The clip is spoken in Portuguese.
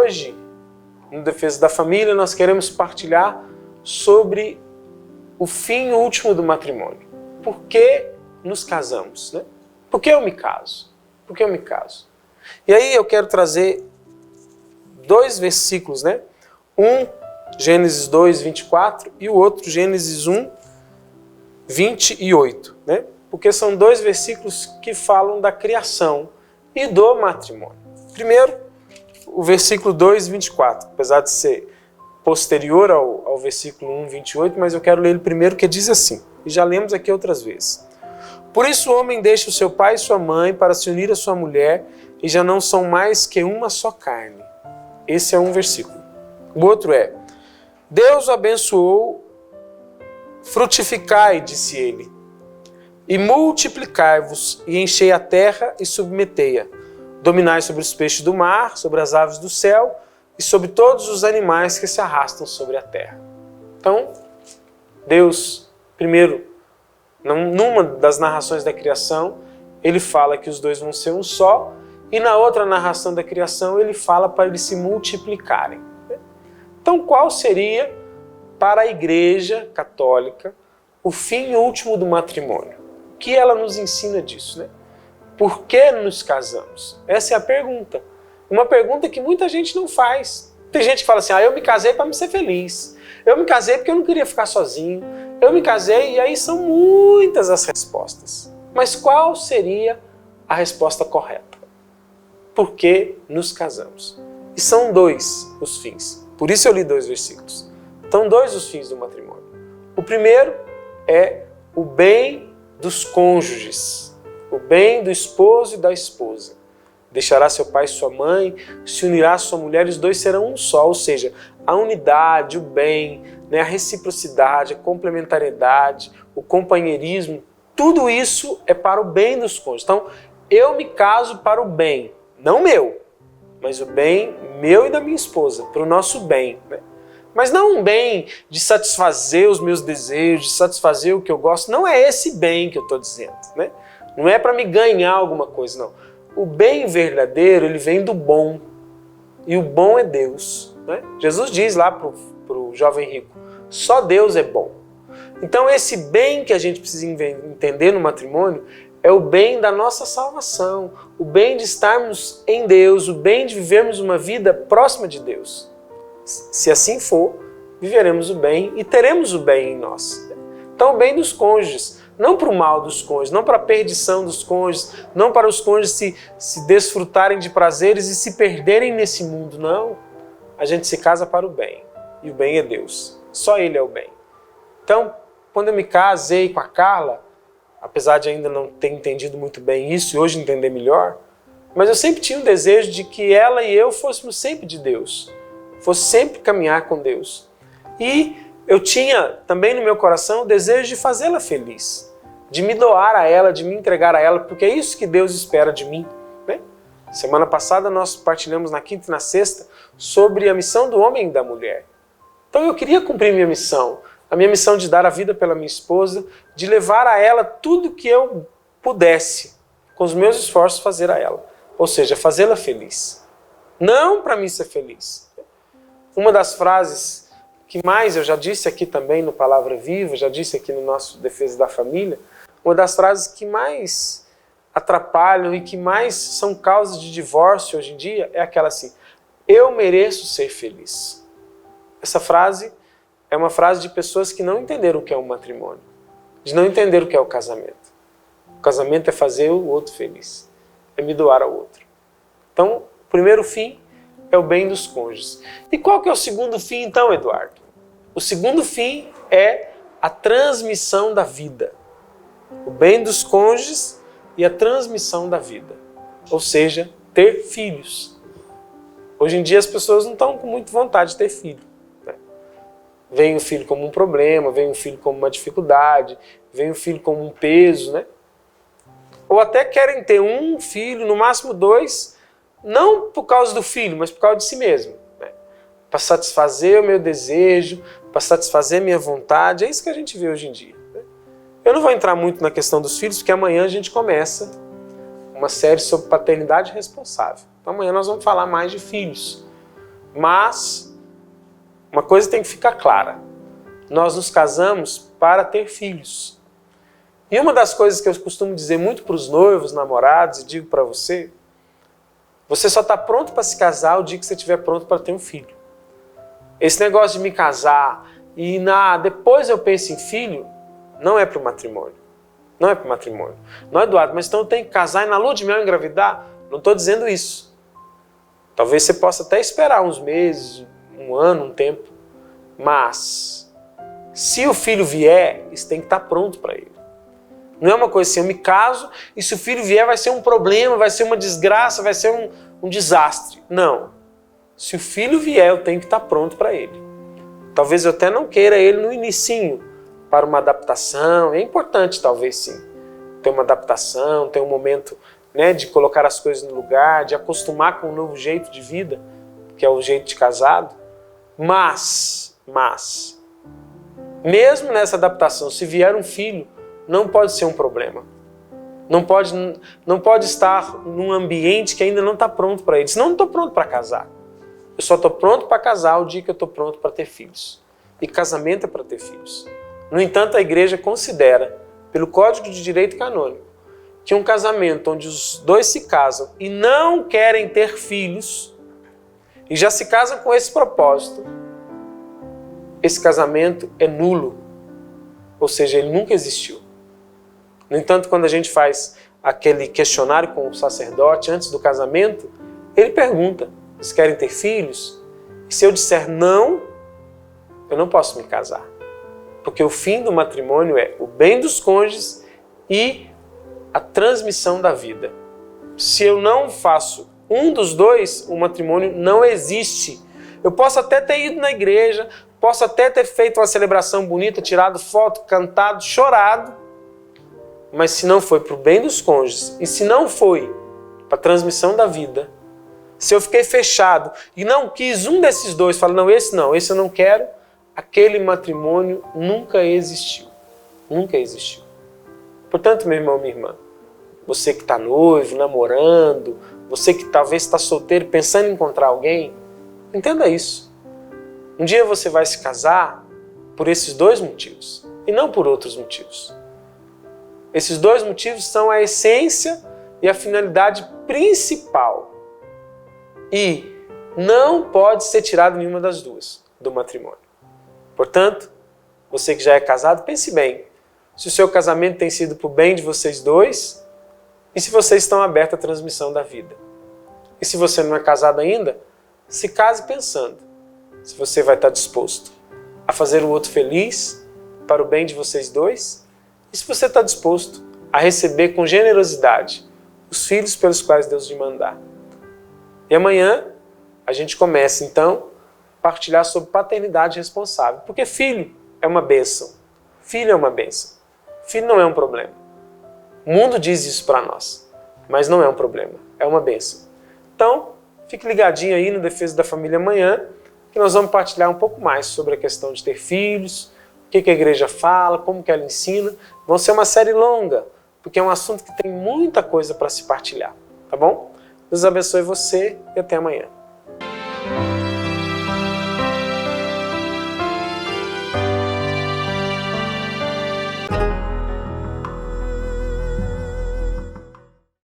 hoje, no Defesa da Família, nós queremos partilhar sobre o fim último do matrimônio. Por que nos casamos, né? Por que eu me caso? Por que eu me caso? E aí eu quero trazer 2 versículos, né? Um, Gênesis 2, 24, e o outro, Gênesis 1, 28, né? Porque são 2 versículos que falam da criação e do matrimônio. Primeiro, o versículo 2, 24, apesar de ser posterior ao versículo 1, 28, mas eu quero ler ele primeiro, que diz assim, e já lemos aqui outras vezes. Por isso o homem deixa o seu pai e sua mãe para se unir à sua mulher, e já não são mais que uma só carne. Esse é um versículo. O outro é, Deus o abençoou, frutificai, disse ele, e multiplicai-vos, e enchei a terra e submetei-a. Dominai sobre os peixes do mar, sobre as aves do céu, e sobre todos os animais que se arrastam sobre a terra. Então, Deus, primeiro, numa das narrações da criação, ele fala que os dois vão ser um só, e na outra narração da criação, ele fala para eles se multiplicarem. Então, qual seria, para a Igreja Católica, o fim último do matrimônio? O que ela nos ensina disso, né? Por que nos casamos? Essa é a pergunta. Uma pergunta que muita gente não faz. Tem gente que fala assim, eu me casei para me ser feliz. Eu me casei porque eu não queria ficar sozinho. Eu me casei, e aí são muitas as respostas. Mas qual seria a resposta correta? Por que nos casamos? E são 2 os fins. Por isso eu li 2 versículos. São 2 os fins do matrimônio. O primeiro é o bem dos cônjuges, o bem do esposo e da esposa. Deixará seu pai e sua mãe, se unirá à sua mulher, e os 2 serão um só, ou seja, a unidade, o bem, né, a reciprocidade, a complementariedade, o companheirismo, tudo isso é para o bem dos cônjuges. Então, eu me caso para o bem, não meu, mas o bem meu e da minha esposa, para o nosso bem, né? Mas não um bem de satisfazer os meus desejos, de satisfazer o que eu gosto. Não é esse bem que eu estou dizendo, né? Não é para me ganhar alguma coisa, não. O bem verdadeiro, ele vem do bom. E o bom é Deus, né? Jesus diz lá para o jovem rico, só Deus é bom. Então esse bem que a gente precisa entender no matrimônio é o bem da nossa salvação, o bem de estarmos em Deus, o bem de vivermos uma vida próxima de Deus. Se assim for, viveremos o bem e teremos o bem em nós. Então, o bem dos cônjuges, não para o mal dos cônjuges, não para a perdição dos cônjuges, não para os cônjuges se desfrutarem de prazeres e se perderem nesse mundo, não. A gente se casa para o bem, e o bem é Deus. Só Ele é o bem. Então, quando eu me casei com a Carla, apesar de ainda não ter entendido muito bem isso e hoje entender melhor, mas eu sempre tinha o desejo de que ela e eu fôssemos sempre de Deus, fosse sempre caminhar com Deus. E eu tinha também no meu coração o desejo de fazê-la feliz, de me doar a ela, de me entregar a ela, porque é isso que Deus espera de mim, né? Semana passada nós partilhamos na quinta e na sexta sobre a missão do homem e da mulher. Então eu queria cumprir minha missão, a minha missão de dar a vida pela minha esposa, de levar a ela tudo que eu pudesse, com os meus esforços, fazer a ela. Ou seja, fazê-la feliz. Não para mim ser feliz. Uma das frases que mais, eu já disse aqui também no Palavra Viva, já disse aqui no nosso Defesa da Família, uma das frases que mais atrapalham e que mais são causas de divórcio hoje em dia é aquela assim, eu mereço ser feliz. Essa frase é uma frase de pessoas que não entenderam o que é um matrimônio, de não entender o que é o casamento. O casamento é fazer o outro feliz, é me doar ao outro. Então, o primeiro fim é o bem dos cônjuges. E qual que é o segundo fim então, Eduardo? O segundo fim é a transmissão da vida. O bem dos cônjuges e a transmissão da vida. Ou seja, ter filhos. Hoje em dia as pessoas não estão com muita vontade de ter filho. Né? Vem o filho como um problema, vem o filho como uma dificuldade, vem o filho como um peso, né? Ou até querem ter um filho, no máximo 2, não por causa do filho, mas por causa de si mesmo. Né? Para satisfazer o meu desejo, para satisfazer a minha vontade. É isso que a gente vê hoje em dia. Né? Eu não vou entrar muito na questão dos filhos, porque amanhã a gente começa uma série sobre paternidade responsável. Então amanhã nós vamos falar mais de filhos. Mas uma coisa tem que ficar clara. Nós nos casamos para ter filhos. E uma das coisas que eu costumo dizer muito para os noivos, namorados, e digo para você, você só está pronto para se casar o dia que você estiver pronto para ter um filho. Esse negócio de me casar e depois eu penso em filho, não é para o matrimônio. Não é para o matrimônio. Não, Eduardo, mas então eu tenho que casar e na lua de mel engravidar? Não estou dizendo isso. Talvez você possa até esperar uns meses, um ano, um tempo. Mas, se o filho vier, isso tem que estar pronto para ele. Não é uma coisa assim, eu me caso e se o filho vier vai ser um problema, vai ser uma desgraça, vai ser um desastre. Não. Se o filho vier, eu tenho que estar pronto para ele. Talvez eu até não queira ele no inicinho, para uma adaptação. É importante, talvez sim, ter uma adaptação, ter um momento, né, de colocar as coisas no lugar, de acostumar com um novo jeito de vida, que é o jeito de casado. Mas, mesmo nessa adaptação, se vier um filho, não pode ser um problema. Não pode estar num ambiente que ainda não está pronto para ele. Senão eu não estou pronto para casar. Eu só estou pronto para casar o dia que eu estou pronto para ter filhos. E casamento é para ter filhos. No entanto, a igreja considera, pelo Código de Direito Canônico, que um casamento onde os dois se casam e não querem ter filhos, e já se casam com esse propósito, esse casamento é nulo. Ou seja, ele nunca existiu. No entanto, quando a gente faz aquele questionário com o sacerdote antes do casamento, ele pergunta, vocês querem ter filhos? E se eu disser não, eu não posso me casar. Porque o fim do matrimônio é o bem dos cônjuges e a transmissão da vida. Se eu não faço um dos dois, o matrimônio não existe. Eu posso até ter ido na igreja, posso até ter feito uma celebração bonita, tirado foto, cantado, chorado, mas se não foi para o bem dos cônjuges e se não foi para a transmissão da vida, se eu fiquei fechado e não quis um desses dois, falo, não, esse eu não quero, aquele matrimônio nunca existiu. Nunca existiu. Portanto, meu irmão, minha irmã, você que está noivo, namorando, você que talvez está solteiro, pensando em encontrar alguém, entenda isso. Um dia você vai se casar por esses dois motivos e não por outros motivos. Esses dois motivos são a essência e a finalidade principal. E não pode ser tirado nenhuma das duas do matrimônio. Portanto, você que já é casado, pense bem. Se o seu casamento tem sido para o bem de vocês dois e se vocês estão abertos à transmissão da vida. E se você não é casado ainda, se case pensando se você vai estar disposto a fazer o outro feliz para o bem de vocês dois e se você está disposto a receber com generosidade os filhos pelos quais Deus lhe mandar. E amanhã a gente começa então a partilhar sobre paternidade responsável, porque filho é uma bênção. Filho é uma bênção. Filho não é um problema. O mundo diz isso para nós, mas não é um problema, é uma bênção. Então, fique ligadinho aí no Defesa da Família amanhã, que nós vamos partilhar um pouco mais sobre a questão de ter filhos, o que a igreja fala, como que ela ensina. Vai ser uma série longa, porque é um assunto que tem muita coisa para se partilhar, tá bom? Deus abençoe você e até amanhã.